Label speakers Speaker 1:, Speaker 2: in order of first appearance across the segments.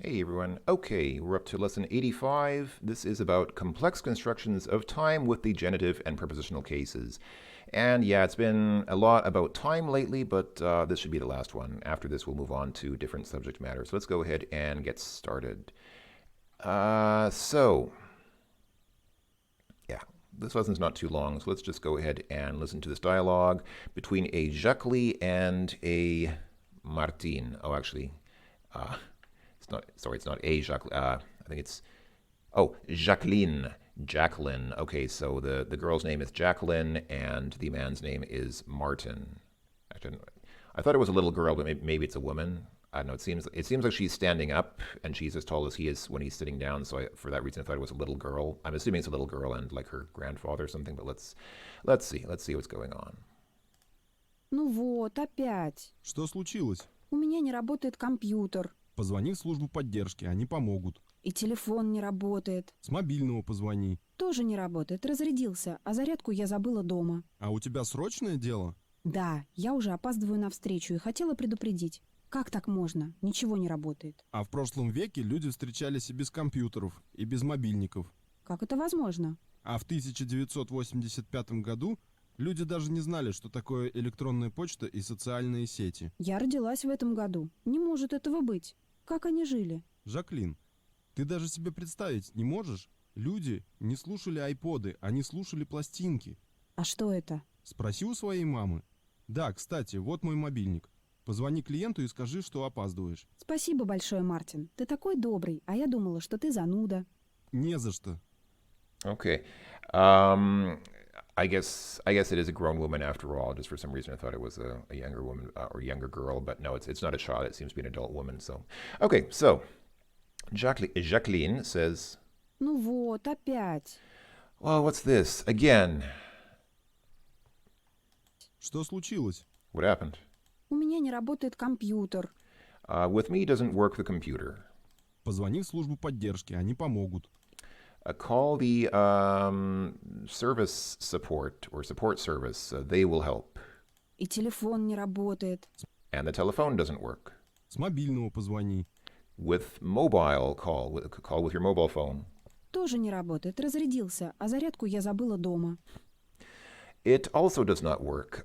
Speaker 1: Hey everyone. Okay, we're up to lesson 85. This is about complex constructions of time with the genitive and prepositional cases. And yeah, it's been a lot about time lately, but this should be the last one. After this, we'll move on to different subject matters. So let's go ahead and get started. So, yeah, this lesson's not too long, so let's just go ahead and listen to this dialogue between a Jacqueline and a Martin. Oh, actually, uh, it's not. Sorry, it's not a Jacqueline. I think it's Jacqueline. Jacqueline. Okay, so the girl's name is Jacqueline, and the man's name is Martin. Actually, I thought it was a little girl, but maybe it's a woman. I don't know. It seems like she's standing up, and she's as tall as he is when he's sitting down. So for that reason, I thought it was a little girl. I'm assuming it's a little girl and like her grandfather or something. But let's see what's going on.
Speaker 2: Ну вот, опять.
Speaker 3: Что случилось?
Speaker 2: У меня не работает компьютер.
Speaker 3: Позвони в службу поддержки, они помогут.
Speaker 2: И телефон не работает.
Speaker 3: С мобильного позвони.
Speaker 2: Тоже не работает, разрядился, а зарядку я забыла дома.
Speaker 3: А у тебя срочное дело?
Speaker 2: Да, я уже опаздываю на встречу и хотела предупредить. Как так можно? Ничего не работает.
Speaker 3: А в прошлом веке люди встречались и без компьютеров, и без мобильников.
Speaker 2: Как это возможно?
Speaker 3: А в 1985 году люди даже не знали, что такое электронная почта и социальные сети.
Speaker 2: Я родилась в этом году. Не может этого быть. Как они жили?
Speaker 3: Жаклин, ты даже себе представить не можешь? Люди не слушали айподы, они слушали пластинки.
Speaker 2: А что это?
Speaker 3: Спроси у своей мамы. Да, кстати, вот мой мобильник. Позвони клиенту и скажи, что опаздываешь.
Speaker 2: Спасибо большое, Мартин. Ты такой добрый, а я думала, что ты зануда.
Speaker 3: Не за что.
Speaker 1: Okay. I guess it is a grown woman after all. Just for some reason, I thought it was a younger woman or younger girl, but no, it's not a child. It seems to be an adult woman. So, okay. So, Jacqueline says,
Speaker 2: Ну вот, опять.
Speaker 1: "Well, what's this again?
Speaker 3: Что случилось?
Speaker 1: What happened?
Speaker 2: У меня не работает компьютер.
Speaker 1: With me doesn't work the computer.
Speaker 3: Позвони в службу поддержки, они помогут.
Speaker 1: Call the service support or support service. They will help.
Speaker 2: И телефон не работает.
Speaker 1: And the telephone doesn't work.
Speaker 3: С мобильного позвони.
Speaker 1: With mobile call with your mobile phone.
Speaker 2: Тоже не работает, разрядился, а зарядку я забыла дома.
Speaker 1: It also does not work.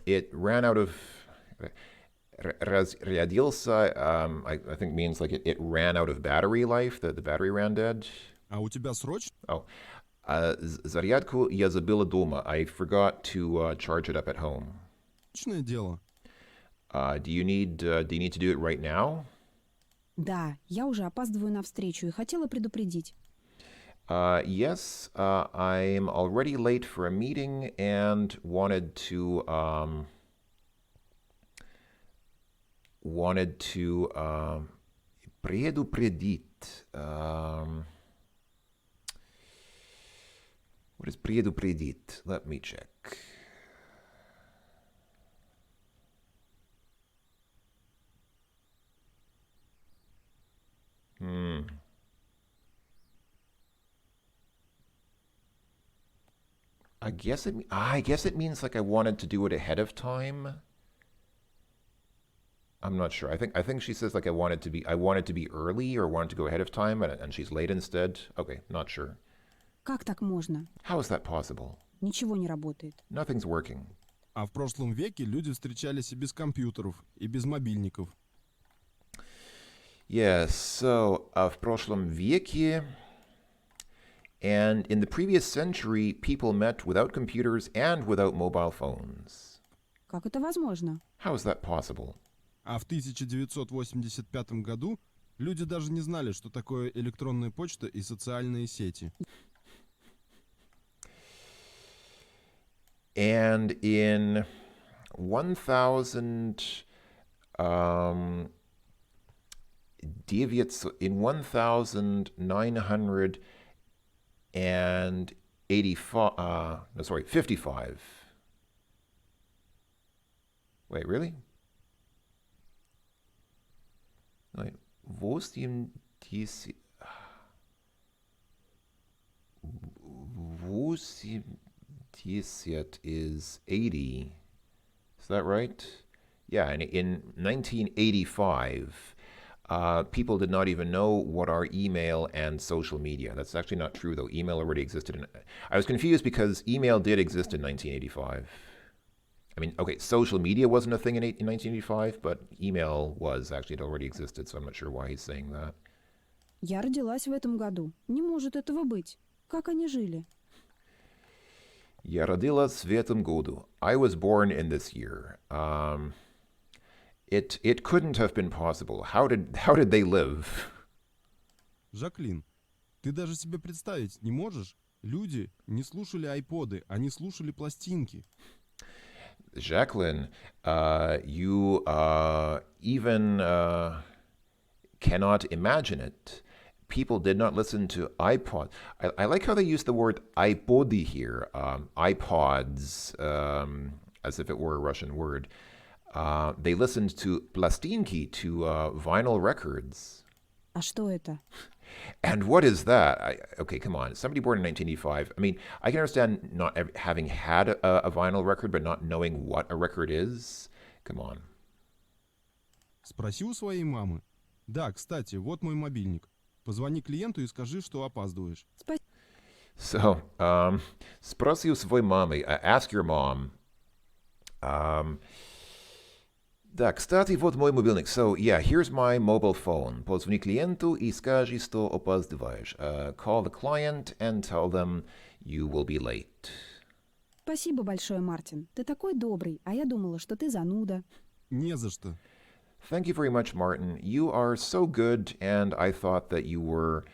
Speaker 1: It ran out of. Разрядился, I think means like it ran out of battery life. The battery ran dead.
Speaker 3: А у тебя срочно?
Speaker 1: Oh, зарядку я забыла дома. I forgot to charge it up at home.
Speaker 3: Срочное дело.
Speaker 1: Do you need to do it right now?
Speaker 2: Да, я уже опаздываю на встречу и хотела предупредить.
Speaker 1: Yes, I'm already late for a meeting and wanted to предупредить. What is предупредить? Let me check. I guess it means like I wanted to do it ahead of time. I'm not sure. I think she says like I wanted to be early or wanted to go ahead of time and she's late instead. Okay, not sure.
Speaker 2: Как так можно?
Speaker 1: How is that possible?
Speaker 2: Ничего не работает.
Speaker 1: Nothing's working.
Speaker 3: А в прошлом веке люди встречались и без компьютеров, и без мобильников.
Speaker 1: Yes, so в прошлом веке and in the previous century people met without computers and without mobile phones.
Speaker 2: Как это возможно?
Speaker 1: How is that possible?
Speaker 3: А в 1985 году люди даже не знали, что такое электронная почта и социальные сети.
Speaker 1: And in 1985, no, sorry, 55. Wait, really? Wait, 80 is 80. Is that right? Yeah, and in 1985, people did not even know what are email and social media. That's actually not true, though. Email already existed. I was confused because email did exist in 1985. I mean, okay, social media wasn't a thing in 1985, but email was actually, it already existed, so I'm not sure why he's saying that.
Speaker 2: Я родилась в этом году. Не может этого быть. Как они жили?
Speaker 1: Я родилась в этом году. I was born in this year. It couldn't have been possible. How did they live?
Speaker 3: Жаклин, ты даже себе представить не можешь? Люди не слушали айподы, они слушали пластинки.
Speaker 1: Jacqueline, you even cannot imagine it. People did not listen to iPod. I like how they use the word iPody here, iPods, as if it were a Russian word. They listened to plastinki, to vinyl records.
Speaker 2: А что это?
Speaker 1: And what is that? Okay, come on. Somebody born in 1985. I mean, I can understand not having had a vinyl record, but not knowing what a record is. Come on.
Speaker 3: Спроси у своей мамы. Да, кстати, вот мой мобильник. Позвони клиенту и скажи, что опаздываешь.
Speaker 1: So, спроси у своей мамы. Ask your mom. Да, кстати, вот мой мобильник. So, yeah, here's my mobile phone. Позвони клиенту и скажи, что опаздываешь. Call the client and tell them you will be late.
Speaker 2: Спасибо большое, Мартин. Ты такой добрый, а я думала, что ты зануда.
Speaker 3: Не за что.
Speaker 1: Thank you very much, Martin. You are so good, and I thought that you were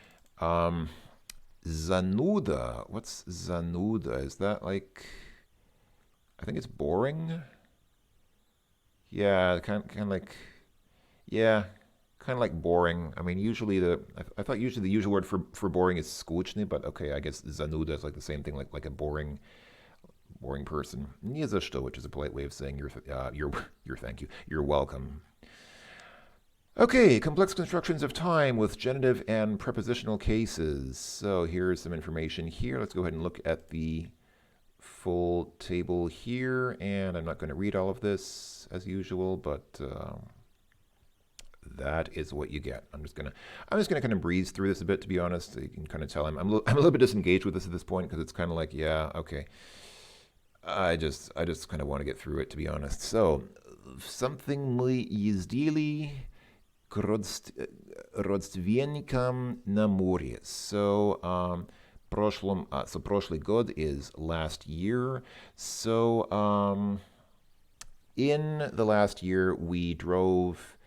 Speaker 1: zanuda. What's zanuda? Is that like... I think it's boring? Yeah, kind of like... Yeah, kind of like boring. I mean, usually I thought usually the usual word for boring is skучный, but okay, I guess zanuda is like the same thing, like a boring person. Не за что, which is a polite way of saying you're thank you. You're welcome. Okay, complex constructions of time with genitive and prepositional cases. So here's some information here. Let's go ahead and look at the full table here. And I'm not going to read all of this as usual, but that is what you get. I'm just gonna kind of breeze through this a bit, to be honest. You can kind of tell I'm a little bit disengaged with this at this point because it's kind of like, yeah, okay. I just kind of want to get through it, to be honest. So, something мы ездили к родственникам на море. So, прошлый год is last year. So, in the last year, we drove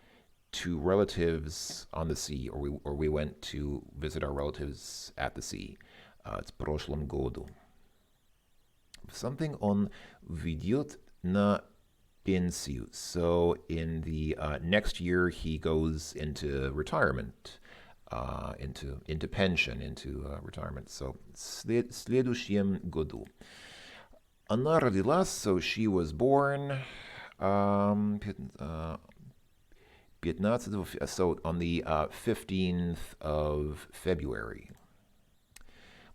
Speaker 1: to relatives on the sea, or we went to visit our relatives at the sea. It's прошлом году. Something on ведет на пенсию. So in the next year, he goes into retirement, into pension, into retirement. So следующем году. Она родилась, so she was born 15, so on the 15th of February.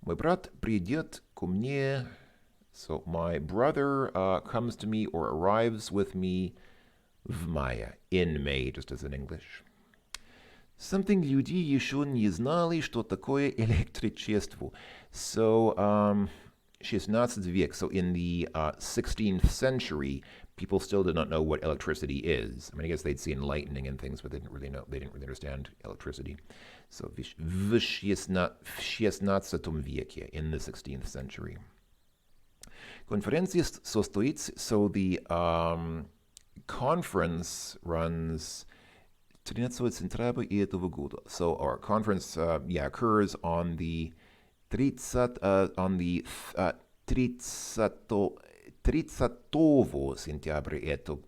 Speaker 1: Мой брат придет ко мне. So my brother comes to me or arrives with me в мае, in May, just as in English. Something люди еще не знали, что такое электричество. So, 16 век. So in the 16th century, people still did not know what electricity is. I mean, I guess they'd seen lightning and things, but they didn't really understand electricity. So в 16 веке, in the 16th century. Конференция состоится, so the conference runs 13 сентября этого года. So our conference, occurs on the 30 сентября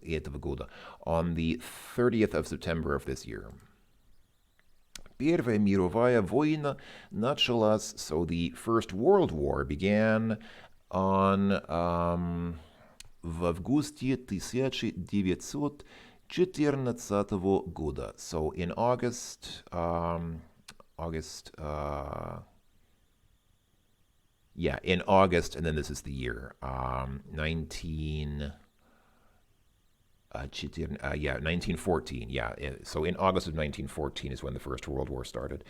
Speaker 1: этого года, on the 30th of September of this year. Первая мировая война началась, so the First World War began on в августе 1914 года. So in August, in August, and then this is the year, Yeah, 1914. Yeah, so in August of 1914 is when the First World War started.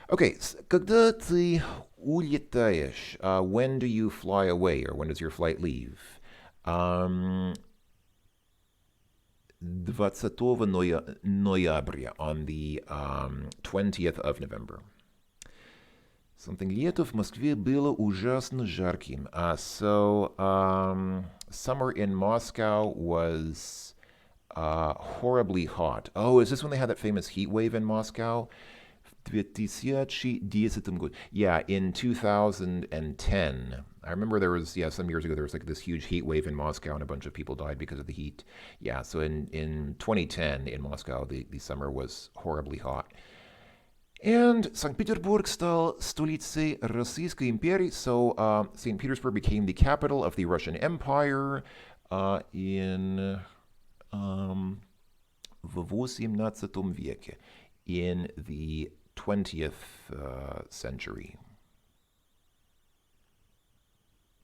Speaker 1: Okay, когда ты улетаешь, when do you fly away, or when does your flight leave? Um, 20 ноября, on the 20th of November. Something лето в Москве было ужасно жарким. Summer in Moscow was horribly hot. Oh, is this when they had that famous heat wave in Moscow? В 2010 году. Yeah, in 2010. I remember there was, some years ago, there was like this huge heat wave in Moscow and a bunch of people died because of the heat. Yeah, so in 2010 in Moscow, the summer was horribly hot. And Санкт-Петербург стал столицей Российской империи, so St. Petersburg became the capital of the Russian Empire in в XVIII веке, in the 20th century.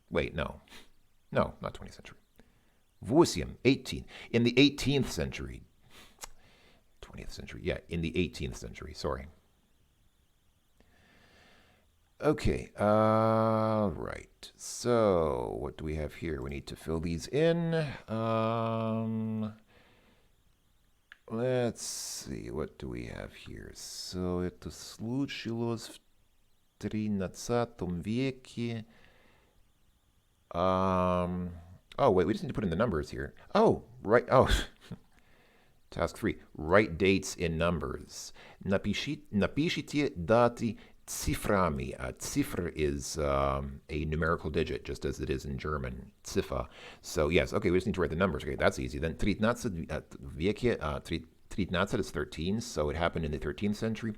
Speaker 1: Wait, no, not 20th century. 18, in the 18th century. 20th century, yeah, in the 18th century, sorry. Okay, right. So, what do we have here? We need to fill these in. Let's see, what do we have here? So, это случилось в 13 веке. Oh, wait, we just need to put in the numbers here. Oh, right. Oh, task 3. Write dates in numbers. Напишите даты цифрами. Цифр is a numerical digit, just as it is in German. Ziffer. So, yes, okay, we just need to write the numbers. Okay, that's easy. Then 13 веке, 13 is 13, so it happened in the 13th century.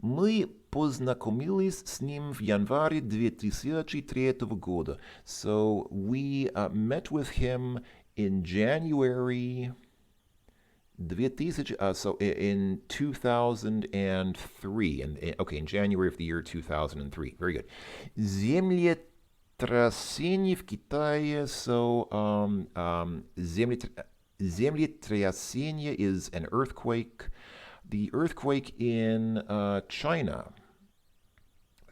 Speaker 1: Мы познакомились с ним в январе 2003 года. So, we met with him in January 2000, so in 2003, in January of the year 2003. Very good. Землетрясение в Китае, so землетрясение is an earthquake. The earthquake in China,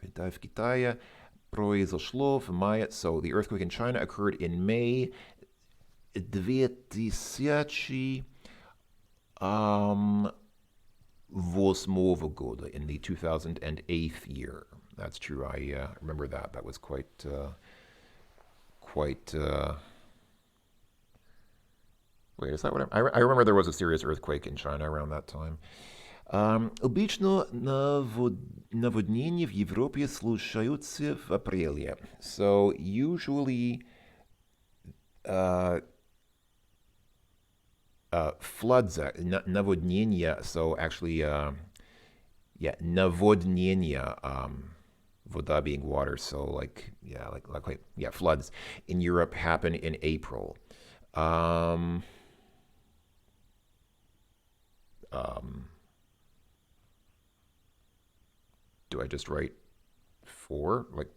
Speaker 1: в Китае, произошло в мае, so the earthquake in China occurred in May 2000 года, in the 2008 year. That's true. I remember that. That was quite. Wait, is that what I remember? There was a serious earthquake in China around that time. Обычно наводнения в Европе случаются в апреле. So usually. Floods, наводнения, so actually, наводнения, вода being water, so like floods in Europe happen in April. Do I just write 4? Like,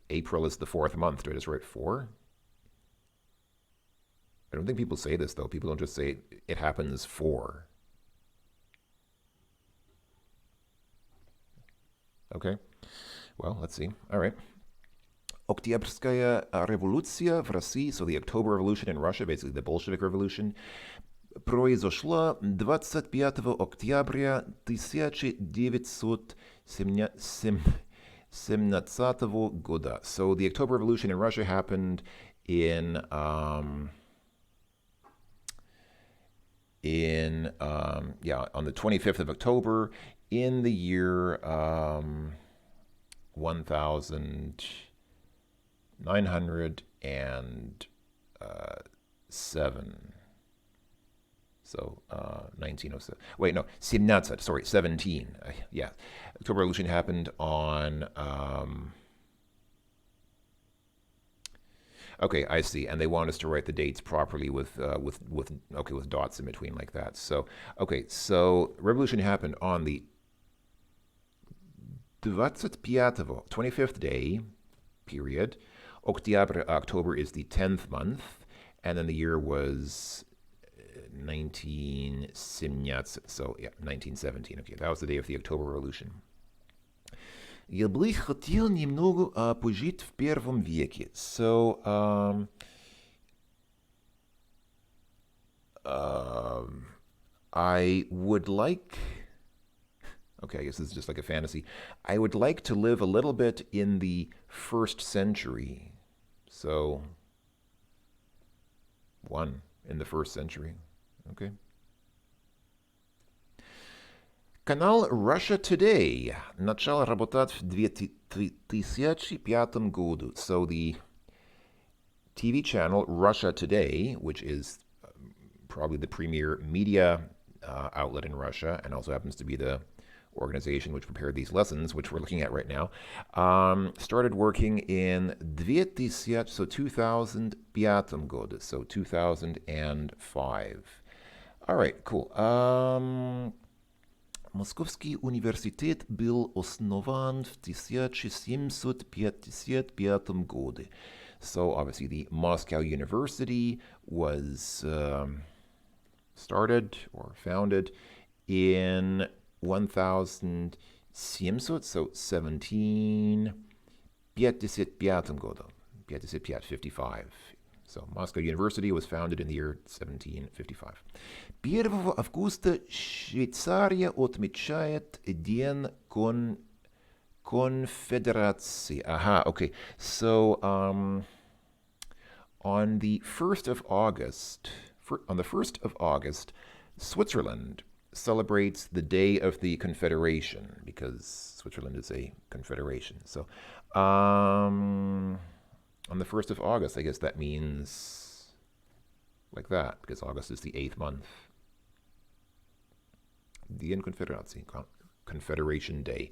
Speaker 1: April is the 4th month. Do I just write 4? I don't think people say this, though. People don't just say it happens for. Okay. Well, let's see. All right. Октябрьская революция в России, so the October Revolution in Russia, basically the Bolshevik Revolution, произошла 25 октября 1917 года. So the October Revolution in Russia happened on the 25th of October in the year 1907. So 1907. Wait, no, 17. Sorry, 17. Yeah, October Revolution happened on. Okay, I see. And they want us to write the dates properly with dots in between like that. So revolution happened on the 25th day, period. October is the 10th month, and then the year was 1917. So, yeah, 1917. Okay, that was the day of the October Revolution. Я бы хотел немного пожить в первом веке. So, I would like. Okay, I guess this is just like a fantasy. I would like to live a little bit in the first century. So, one in the first century. Okay. Канал Russia Today начал работать в 2005 году. So the TV channel Russia Today, which is probably the premier media outlet in Russia, and also happens to be the organization which prepared these lessons, which we're looking at right now, started working in 2005 году, so 2005. All right, cool. Московский университет был основан в 1755 году. So obviously the Moscow University was started or founded in 1700, so 1755 году. 55. So Moscow University was founded in the year 1755. 1 августа Швейцария отмечает День Конфедерации. Aha, okay. So on the 1st of August, Switzerland celebrates the Day of the Confederation because Switzerland is a confederation. So on the 1st of August, I guess that means like that, because August is the 8th month. День Конфедерации, Confederation Day.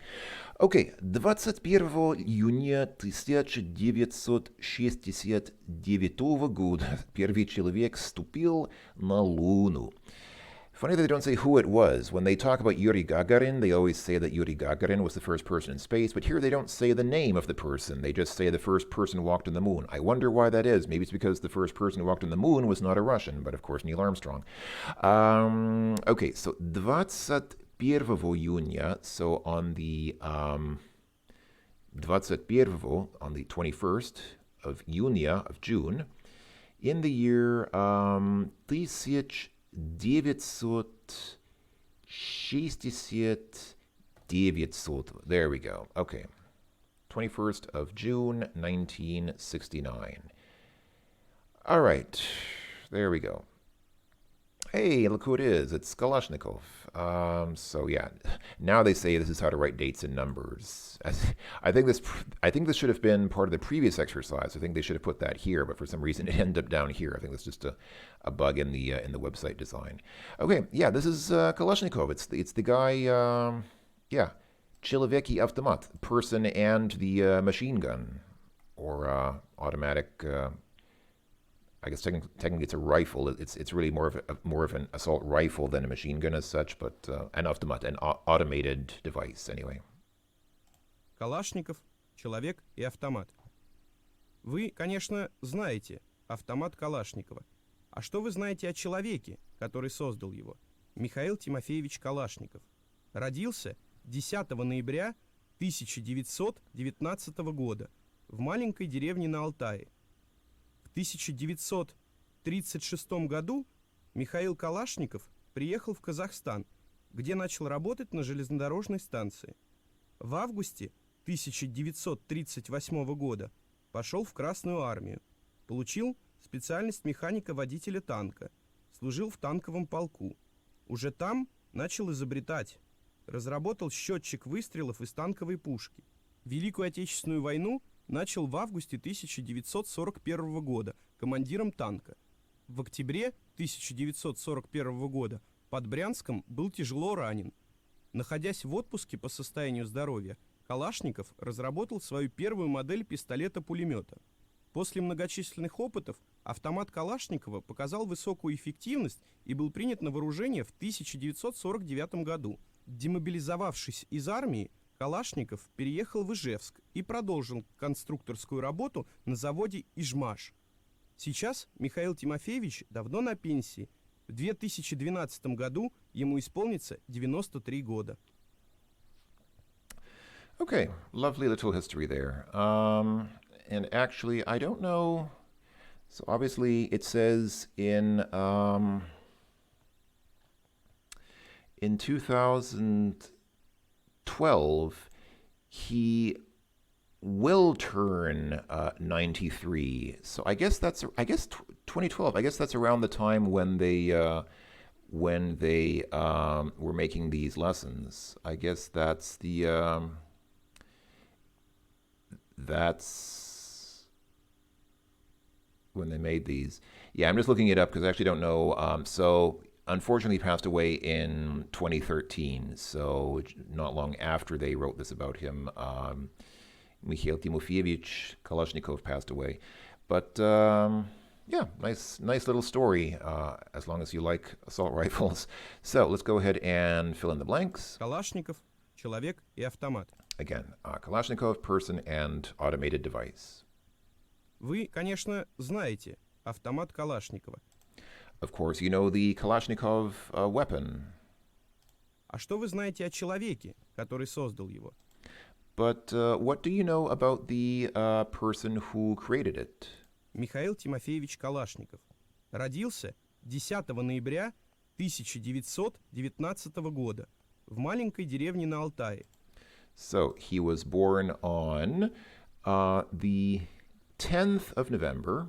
Speaker 1: Okay, 21 июня 1969 года первый человек ступил на Луну. Funny that they don't say who it was. When they talk about Yuri Gagarin, they always say that Yuri Gagarin was the first person in space, but here they don't say the name of the person. They just say the first person walked on the moon. I wonder why that is. Maybe it's because the first person who walked on the moon was not a Russian, but of course Neil Armstrong. Okay, so 21 июня, so on the 21st of June, in the year 1969. There we go. Okay. 21st of June, 1969. All right. There we go. Hey, look who it is. It's Kalashnikov. So yeah, now they say this is how to write dates and numbers. I think this should have been part of the previous exercise. I think they should have put that here, but for some reason it ended up down here. I think that's just a bug in the website design. Okay, yeah, this is Kalashnikov. It's the guy. Yeah, Человеки автомат, person and the machine gun, or automatic. I guess technically it's a rifle. It's really more of an assault rifle than a machine gun as such, but an automat, an automated device anyway.
Speaker 4: Калашников, человек и автомат. Вы, конечно, знаете автомат Калашникова. А что вы знаете о человеке, который создал его? Михаил Тимофеевич Калашников. Родился 10 ноября 1919 года в маленькой деревне на Алтае. В 1936 году Михаил Калашников приехал в Казахстан, где начал работать на железнодорожной станции. В августе 1938 года пошел в Красную армию, получил специальность механика-водителя танка, служил в танковом полку. Уже там начал изобретать, разработал счетчик выстрелов из танковой пушки. Великую Отечественную войну начал в августе 1941 года командиром танка. В октябре 1941 года под Брянском был тяжело ранен. Находясь в отпуске по состоянию здоровья, Калашников разработал свою первую модель пистолета-пулемета. После многочисленных опытов автомат Калашникова показал высокую эффективность и был принят на вооружение в 1949 году. Демобилизовавшись из армии, Калашников переехал в Ижевск и продолжил конструкторскую работу на заводе «Ижмаш». Сейчас Михаил Тимофеевич давно на пенсии В 2012 году ему исполнится 93 года.
Speaker 1: Okay, lovely little history there. And actually, I don't know. So obviously, it says in 2012, he will turn 93. So I guess 2012. I guess that's around the time when they were making these lessons. I guess that's when they made these. Yeah, I'm just looking it up because I actually don't know. So unfortunately, he passed away in 2013. So not long after they wrote this about him, Mikhail Timofeyevich Kalashnikov passed away. But yeah, nice little story. As long as you like assault rifles. So let's go ahead and fill in the blanks.
Speaker 4: Калашников, человек и автомат.
Speaker 1: Again, Kalashnikov, person, and automated device.
Speaker 4: Вы, конечно, знаете автомат Калашникова.
Speaker 1: Of course, you know the Kalashnikov weapon.
Speaker 4: А что вы знаете о человеке, который создал его?
Speaker 1: But what do you know about the person who created it?
Speaker 4: Михаил Тимофеевич Калашников. Родился 10 ноября 1919 года в маленькой деревне на Алтае.
Speaker 1: So he was born on the 10th of November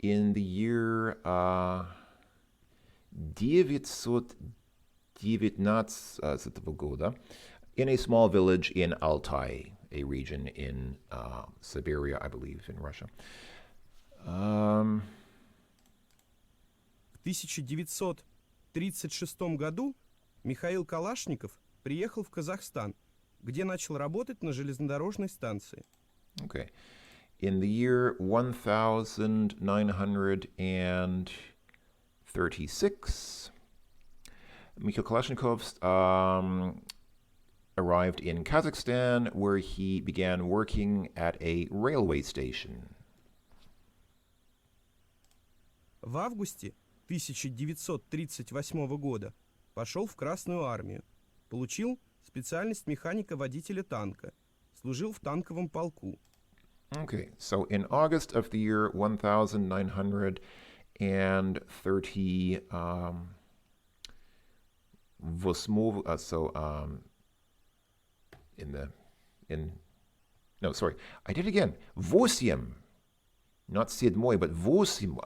Speaker 1: in the year 1919 года in a small village in Altai, a region in Siberia, I believe, in Russia.
Speaker 4: В 1936 году Михаил Калашников приехал в Казахстан, где начал работать на железнодорожной станции.
Speaker 1: Okay. In the year 1936, Mikhail Kalashnikov arrived in Kazakhstan, where he began working at a railway station.
Speaker 4: В августе 1938 года пошел в Красную армию, получил специальность механика-водителя танка, служил в танковом полку.
Speaker 1: Okay, so in August of the year 1930, I did it again. Восемь, not седьмой, but восемь.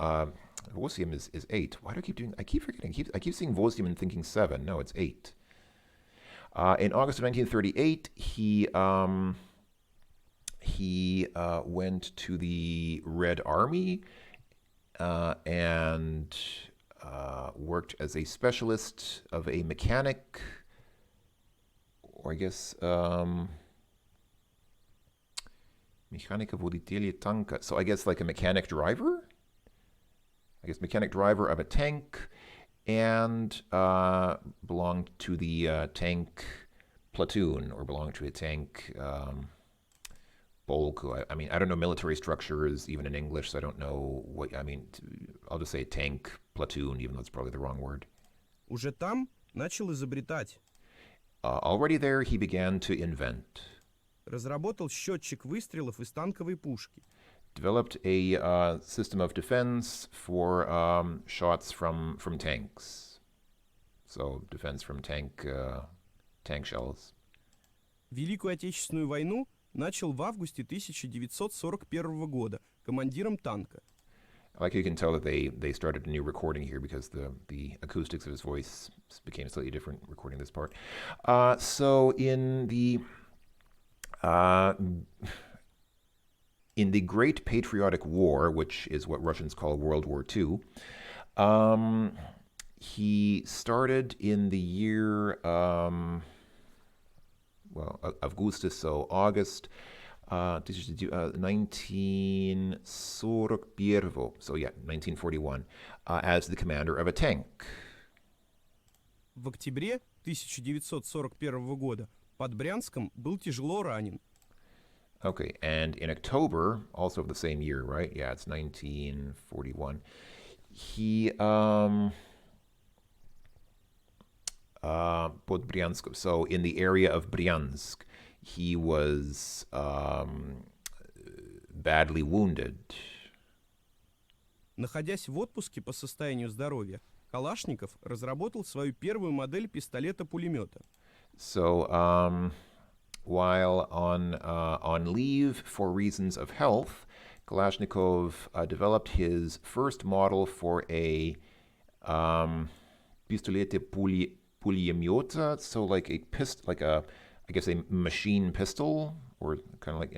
Speaker 1: Восемь is 8. Why do I keep doing? I keep forgetting. I keep seeing восемь and thinking 7. No, it's 8. In August of 1938, he went to the Red Army and worked as a specialist of a mechanic, or I guess mechanic-водитель танка. So I guess like a mechanic driver? I guess mechanic driver of a tank, and belonged to the tank platoon, or belonged to a tank polk. I mean, I don't know military structures, even in English, so I don't know what, I mean, I'll just say tank platoon, even though it's probably the wrong word.
Speaker 4: Уже там начал изобретать.
Speaker 1: Already there, he began to invent.
Speaker 4: Разработал счетчик выстрелов из танковой пушки.
Speaker 1: Developed a system of defense for shots from tanks. So defense from tank shells.
Speaker 4: Великую Отечественную войну начал в августе 1941 года командиром танка.
Speaker 1: Like you can tell that they started a new recording here because the acoustics of his voice became slightly different recording this part. So in the Great Patriotic War, which is what Russians call World War II, he started in the year, Augustus, so August 1941, so yeah, 1941, as the commander of a tank.
Speaker 4: В октябре 1941 года под Брянском был тяжело ранен.
Speaker 1: Okay, and in October, also of the same year, right? Yeah, it's 1941. He под Брянском. So in the area of Bryansk, he was badly wounded.
Speaker 4: Находясь в отпуске по состоянию здоровья, Калашников разработал свою первую модель пистолета-пулемета.
Speaker 1: So while on leave for reasons of health, Kalashnikov developed his first model for a pistolete puliemyota, so like a I guess a machine pistol, or kind of like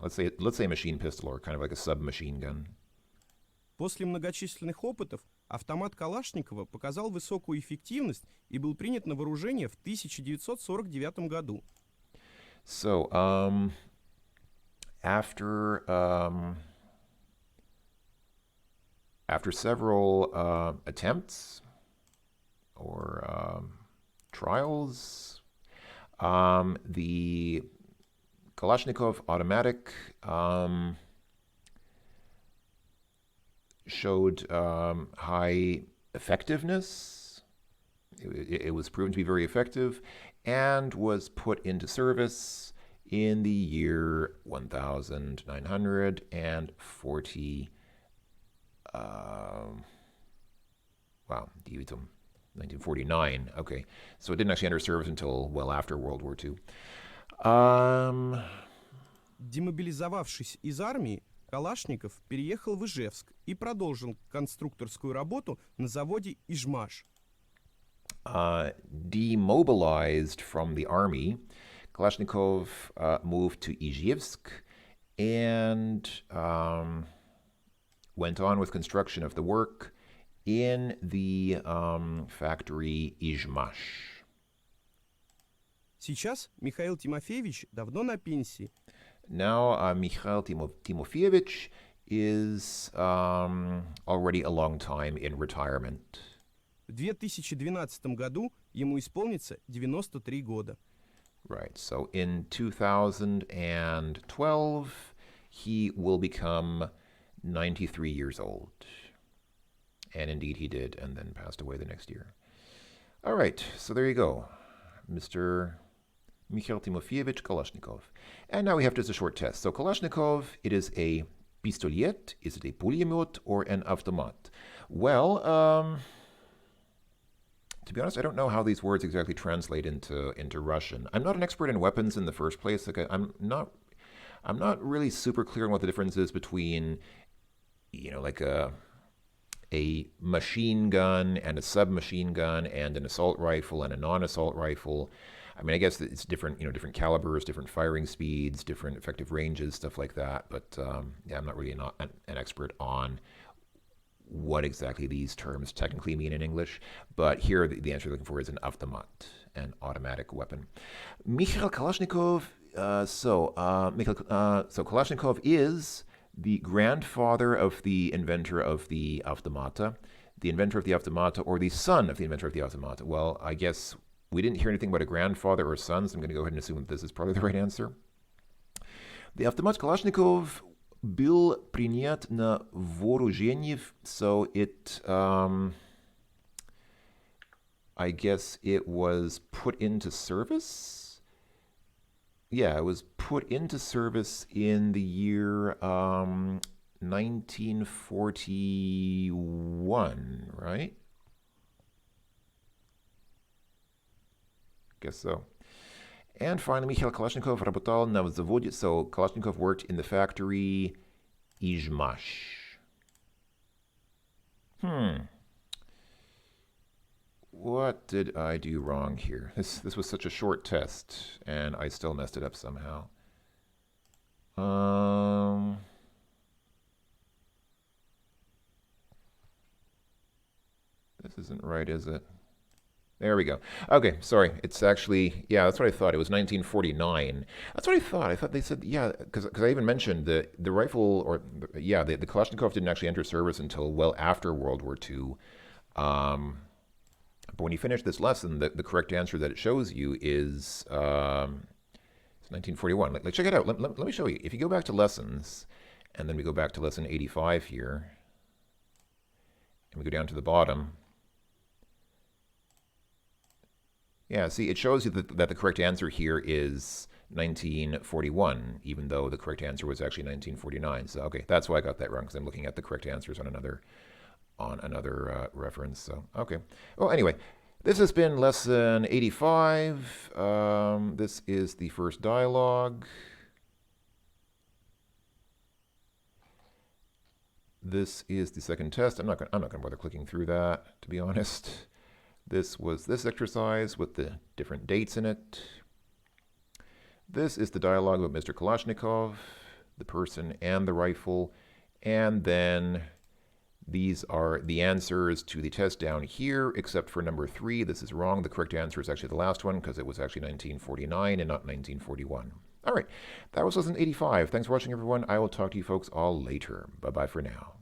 Speaker 1: let's say a machine pistol, or kind of like a submachine gun.
Speaker 4: После многочисленных опытов автомат Калашникова показал высокую эффективность и был принят на вооружение в 1949 году.
Speaker 1: So after several attempts or trials, the Kalashnikov automatic showed high effectiveness. It was proven to be very effective and was put into service in the year 1940. Wow, 1949. Okay, so it didn't actually enter service until well after World War II.
Speaker 4: Демобилизовавшись из армии, Калашников переехал в Ижевск и продолжил конструкторскую работу на заводе «Ижмаш».
Speaker 1: Demobilized from the army, Kalashnikov moved to Izhevsk and went on with construction of the work in the factory Izhmash.
Speaker 4: Сейчас Михаил Тимофеевич давно на пенсии.
Speaker 1: Now Mikhail Timofeyevich is already a long time in retirement.
Speaker 4: В 2012 году ему исполнится 93 года.
Speaker 1: Right, so in 2012, he will become 93 years old. And indeed he did, and then passed away the next year. All right, so there you go. Mr. Mikhail Timofeyevich Kalashnikov. And now we have just a short test. So Kalashnikov, it is a pistolet, is it a pulemyot, or an automat? Well, to be honest, I don't know how these words exactly translate into Russian. I'm not an expert in weapons in the first place. Like I'm not really super clear on what the difference is between, like a machine gun and a submachine gun and an assault rifle and a non-assault rifle. I mean, I guess it's different, different calibers, different firing speeds, different effective ranges, stuff like that. But yeah, I'm not really an expert on what exactly these terms technically mean in English. But here, the answer you're looking for is an automat, an automatic weapon. Mikhail Kalashnikov. So Kalashnikov is the grandfather of the inventor of the automata, the inventor of the automata, or the son of the inventor of the automata. Well, I guess we didn't hear anything about a grandfather or son, so I'm going to go ahead and assume that this is probably the right answer. The автомат Kalashnikov был принят на вооружение, so it, I guess it was put into service? Yeah, it was put into service in the year 1941, right? Guess so. And finally, Mikhail Kalashnikov работал на заводе. So Kalashnikov worked in the factory Izhmash. What did I do wrong here? This was such a short test, and I still messed it up somehow. This isn't right, is it? There we go. Okay, sorry. It's actually, yeah, that's what I thought. It was 1949. That's what I thought. I thought they said, yeah, because I even mentioned the rifle, or, yeah, the Kalashnikov didn't actually enter service until well after World War II. But when you finish this lesson, the correct answer that it shows you is it's 1941. Like, check it out. Let me show you. If you go back to lessons, and then we go back to lesson 85 here, we go down to the bottom. Yeah, see, it shows you that the correct answer here is 1941, even though the correct answer was actually 1949. So, okay, that's why I got that wrong, because I'm looking at the correct answers on another reference. So, okay. Well, anyway, this has been lesson 85. This is the first dialogue. This is the second test. I'm not going to bother clicking through that, to be honest. This was this exercise with the different dates in it. This is the dialogue with Mr. Kalashnikov, the person and the rifle. And then these are the answers to the test down here, except for number 3. This is wrong. The correct answer is actually the last one, because it was actually 1949 and not 1941. All right, that was lesson 85. Thanks for watching, everyone. I will talk to you folks all later. Bye-bye for now.